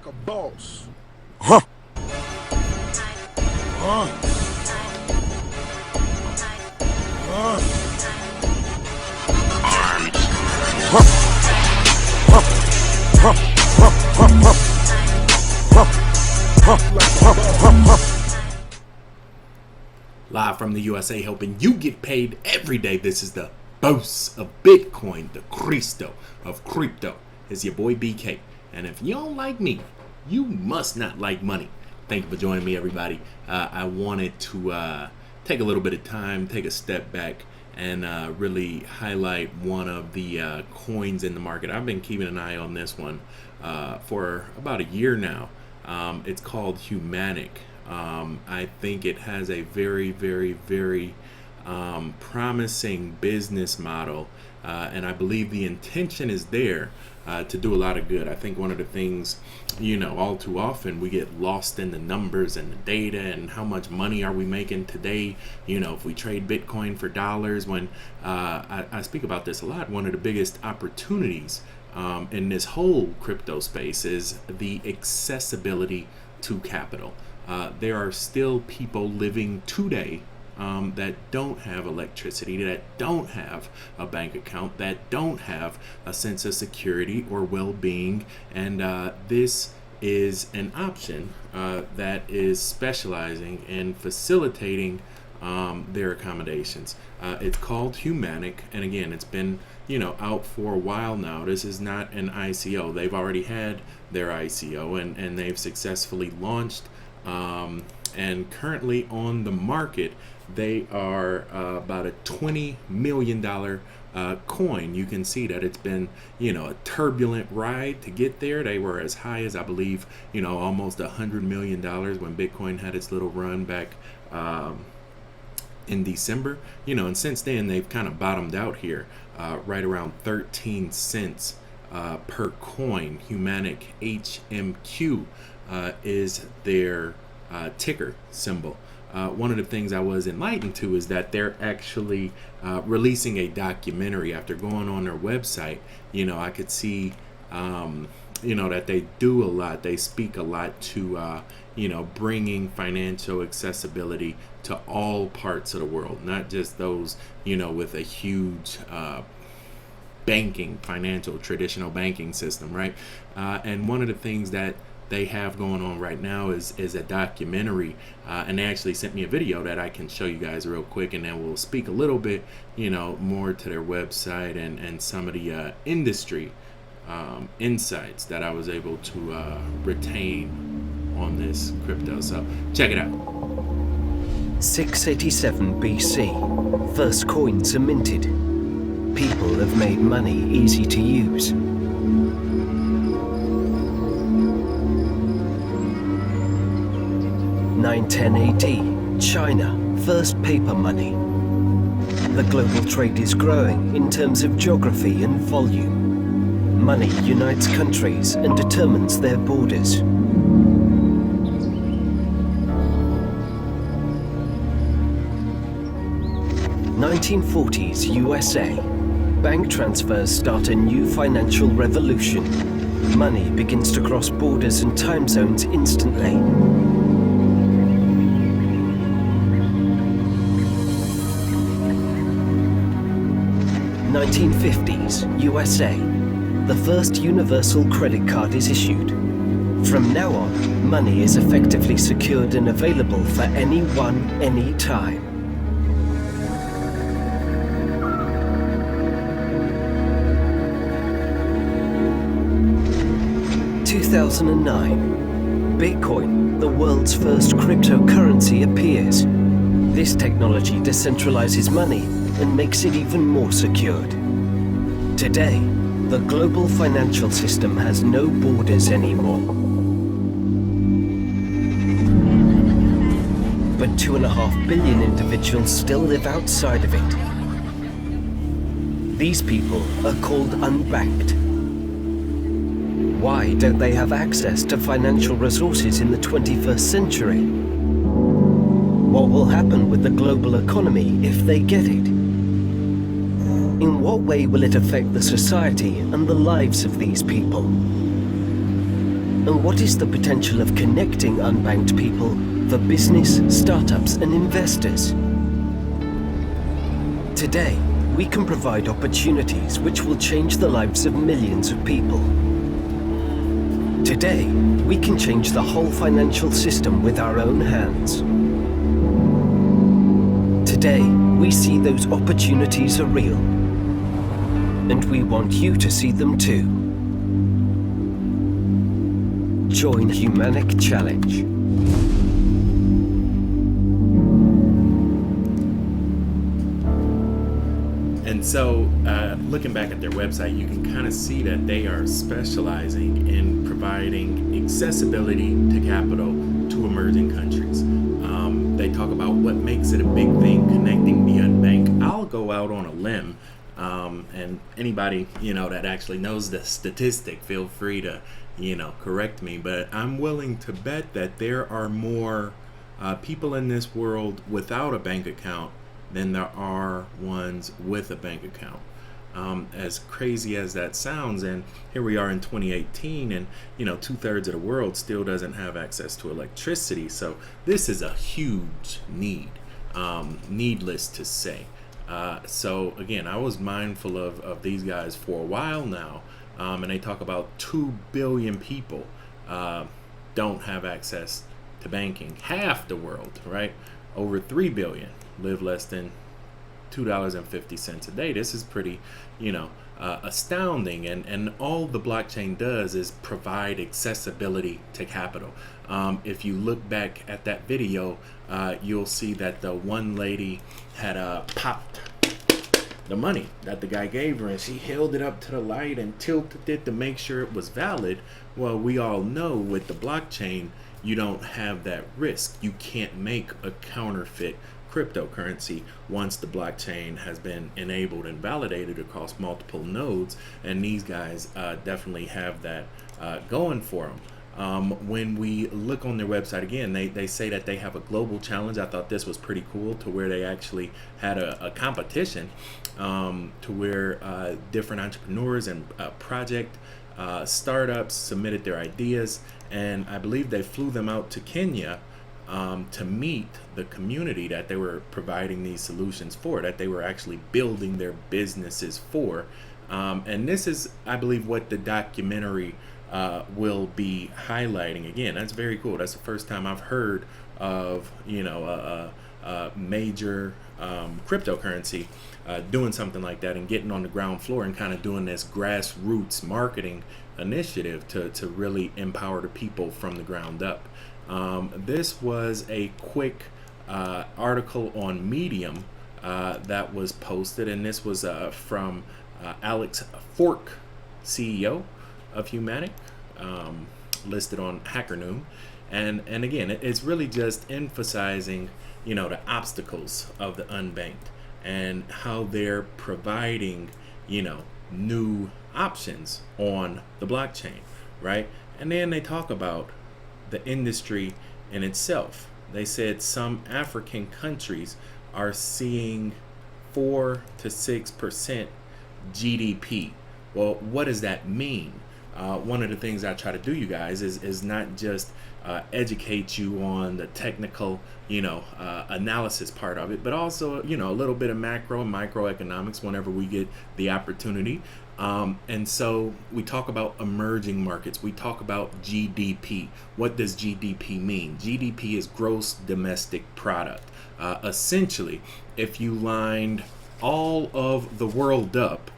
like a boss. Huh? Live from the USA, helping you get paid every day. This is the boss of Bitcoin, the Cristo of crypto. It's your boy BK. And if you don't like me, you must not like money. Thank you for joining me, everybody. I wanted to take a little bit of time, take a step back, and really highlight one of the coins in the market. I've been keeping an eye on this one for about a year now. It's called Humaniq. I think it has a very, very, very promising business model, and I believe the intention is there to do a lot of good. I think one of the things, all too often we get lost in the numbers and the data and how much money are we making today, if we trade Bitcoin for dollars, when I speak about this a lot. One of the biggest opportunities in this whole crypto space is the accessibility to capital. There are still people living today that don't have electricity, that don't have a bank account, that don't have a sense of security or well-being, and this is an option that is specializing in facilitating their accommodations. It's called Humaniq, and again, it's been out for a while now. This is not an ICO. They've already had their ICO, and they've successfully launched, and currently on the market they are about a $20 million coin. You can see that it's been a turbulent ride to get there. They were as high as, I believe, almost $100 million when Bitcoin had its little run back in December, and since then they've kind of bottomed out here right around 13 cents per coin. Humaniq, HMQ, is their ticker symbol. One of the things I was enlightened to is that they're actually releasing a documentary. After going on their website, I could see that they do a lot. They speak a lot to bringing financial accessibility to all parts of the world, not just those with a huge traditional banking system, right? And one of the things that they have going on right now is a documentary, and they actually sent me a video that I can show you guys real quick, and then we'll speak a little bit more to their website and some of the industry insights that I was able to retain on this crypto. So check it out. 687 BC, first coins are minted. People have made money easy to use. 910 AD, China, first paper money. The global trade is growing in terms of geography and volume. Money unites countries and determines their borders. 1940s USA. Bank transfers start a new financial revolution. Money begins to cross borders and time zones instantly. 1950s, USA. The first universal credit card is issued. From now on, money is effectively secured and available for anyone, anytime. 2009. Bitcoin, the world's first cryptocurrency, appears. This technology decentralizes money and makes it even more secured. Today, the global financial system has no borders anymore. But 2.5 billion individuals still live outside of it. These people are called unbanked. Why don't they have access to financial resources in the 21st century? What will happen with the global economy if they get it? In what way will it affect the society and the lives of these people? And what is the potential of connecting unbanked people for business, startups, and investors? Today, we can provide opportunities which will change the lives of millions of people. Today, we can change the whole financial system with our own hands. Today, we see those opportunities are real, and we want you to see them too. Join Humaniq Challenge. And so, looking back at their website, you can kind of see that they are specializing in providing accessibility to capital to emerging countries. They talk about what makes it a big thing, connecting the unbanked. I'll go out on a limb, and anybody that actually knows the statistic, feel free to correct me. But I'm willing to bet that there are more people in this world without a bank account than there are ones with a bank account. As crazy as that sounds, and here we are in 2018, and 2/3 of the world still doesn't have access to electricity. So this is a huge need, needless to say. So again, I was mindful of these guys for a while now, and they talk about 2 billion people don't have access to banking. Half the world, right? Over 3 billion live less than $2.50 a day. This is pretty, astounding. And all the blockchain does is provide accessibility to capital. If you look back at that video, you'll see that the one lady had popped the money that the guy gave her, and she held it up to the light and tilted it to make sure it was valid. Well, we all know with the blockchain, you don't have that risk. You can't make a counterfeit cryptocurrency once the blockchain has been enabled and validated across multiple nodes, and these guys definitely have that going for them. When we look on their website again, they say that they have a global challenge. I thought this was pretty cool, to where they actually had a competition to where different entrepreneurs and project startups submitted their ideas, and I believe they flew them out to Kenya to meet the community that they were providing these solutions for, that they were actually building their businesses for. And this is, I believe, what the documentary will be highlighting. Again, that's very cool. That's the first time I've heard of a major cryptocurrency doing something like that, and getting on the ground floor and kind of doing this grassroots marketing initiative to really empower the people from the ground up. This was a quick article on Medium that was posted, and this was from Alex Fork, CEO of Humaniq, listed on Hacker Noon. And again, it's really just emphasizing the obstacles of the unbanked and how they're providing new options on the blockchain, right? And then they talk about the industry in itself. They said some African countries are seeing 4 to 6% GDP. Well, what does that mean? One of the things I try to do, you guys, is not just educate you on the technical, analysis part of it, but also, a little bit of macro and microeconomics whenever we get the opportunity. And so we talk about emerging markets. We talk about GDP. What does GDP mean? GDP is gross domestic product. Essentially, if you lined all of the world up,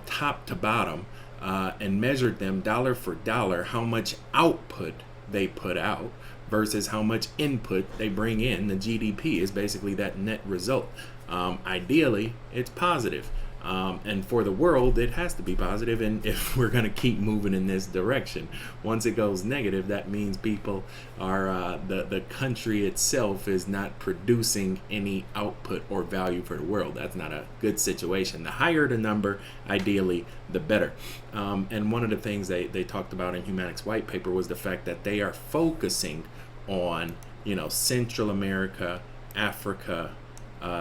top to bottom, and measured them dollar for dollar, how much output they put out versus how much input they bring in, the GDP is basically that net result. Ideally, it's positive. And for the world, it has to be positive. And if we're going to keep moving in this direction, once it goes negative, that means people are, the country itself is not producing any output or value for the world. That's not a good situation. The higher the number, ideally, the better. And one of the things they talked about in Humaniq's white paper was the fact that they are focusing on, Central America, Africa,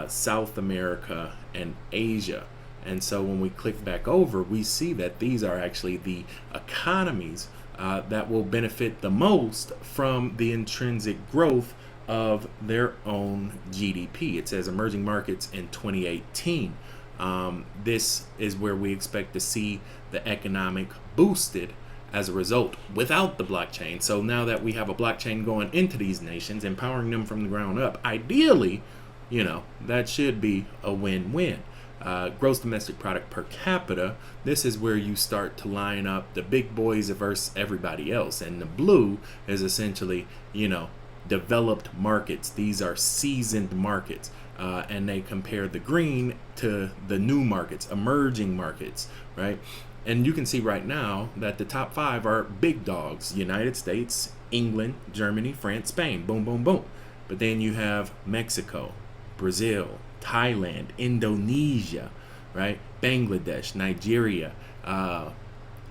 South America, and Asia. And so when we click back over, we see that these are actually the economies that will benefit the most from the intrinsic growth of their own GDP. It says emerging markets in 2018. This is where we expect to see the economic boosted as a result without the blockchain. So now that we have a blockchain going into these nations, empowering them from the ground up, ideally, that should be a win-win. Gross domestic product per capita, this is where you start to line up the big boys versus everybody else. And the blue is essentially, developed markets. These are seasoned markets. And they compare the green to the new markets, emerging markets, right? And you can see right now that the top 5 are big dogs: United States, England, Germany, France, Spain. Boom, boom, boom. But then you have Mexico, Brazil, Thailand, Indonesia, right? Bangladesh, Nigeria,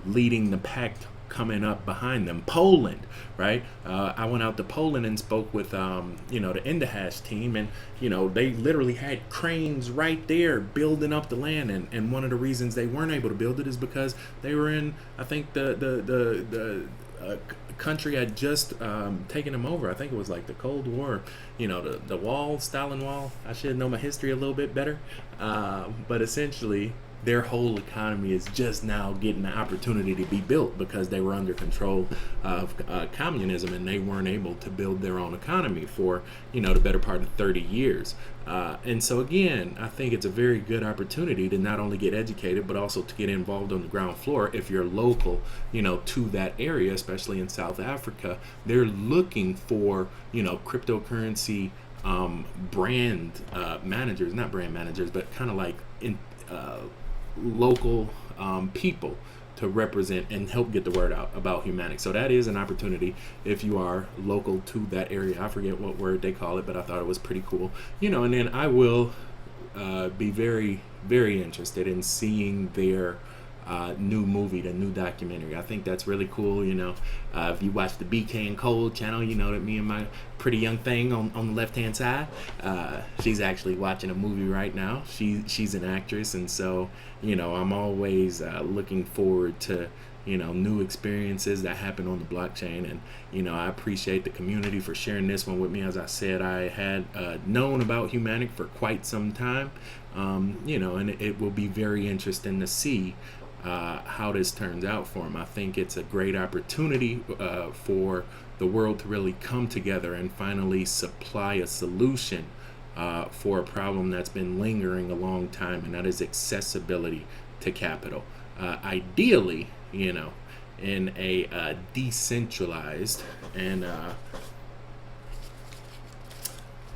leading the pack, coming up behind them. Poland, right? I went out to Poland and spoke with, the Indahash team, and, they literally had cranes right there building up the land. And one of the reasons they weren't able to build it is because they were in, I think, the country had just taken them over. I think it was like the Cold War, the wall, Stalin Wall. I should know my history a little bit better. But essentially, their whole economy is just now getting the opportunity to be built because they were under control of communism, and they weren't able to build their own economy for, the better part of 30 years. And so again, I think it's a very good opportunity to not only get educated, but also to get involved on the ground floor. If you're local, to that area, especially in South Africa, they're looking for, cryptocurrency brand managers, not brand managers, but kind of like local people to represent and help get the word out about Humaniq. So that is an opportunity if you are local to that area. I forget what word they call it, but I thought it was pretty cool. And then I will be very, very interested in seeing their new movie, the new documentary. I think that's really cool. If you watch the BK and Cole channel, you know that me and my pretty young thing on the left hand side, she's actually watching a movie right now. She's an actress, and so I'm always looking forward to new experiences that happen on the blockchain. And I appreciate the community for sharing this one with me. As I said, I had known about Humaniq for quite some time, and it will be very interesting to see how this turns out for them. I think it's a great opportunity for the world to really come together and finally supply a solution for a problem that's been lingering a long time, and that is accessibility to capital. Ideally, in a decentralized and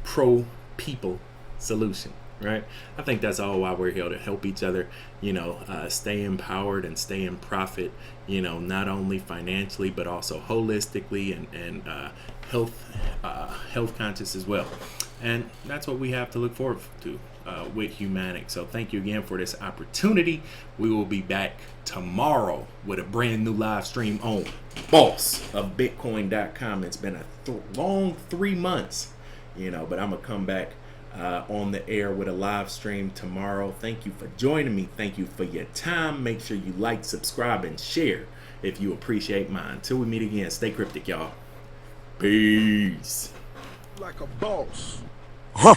pro-people solution. Right? I think that's all why we're here, to help each other, stay empowered and stay in profit, not only financially, but also holistically and health conscious as well. And that's what we have to look forward to with Humaniq. So thank you again for this opportunity. We will be back tomorrow with a brand new live stream on Boss of Bitcoin.com. It's been a long 3 months, but I'm going to come back on the air with a live stream tomorrow. Thank you for joining me. Thank you for your time. Make sure you like, subscribe, and share if you appreciate mine. Until we meet again, stay cryptic, y'all. Peace. Like a boss. Huh.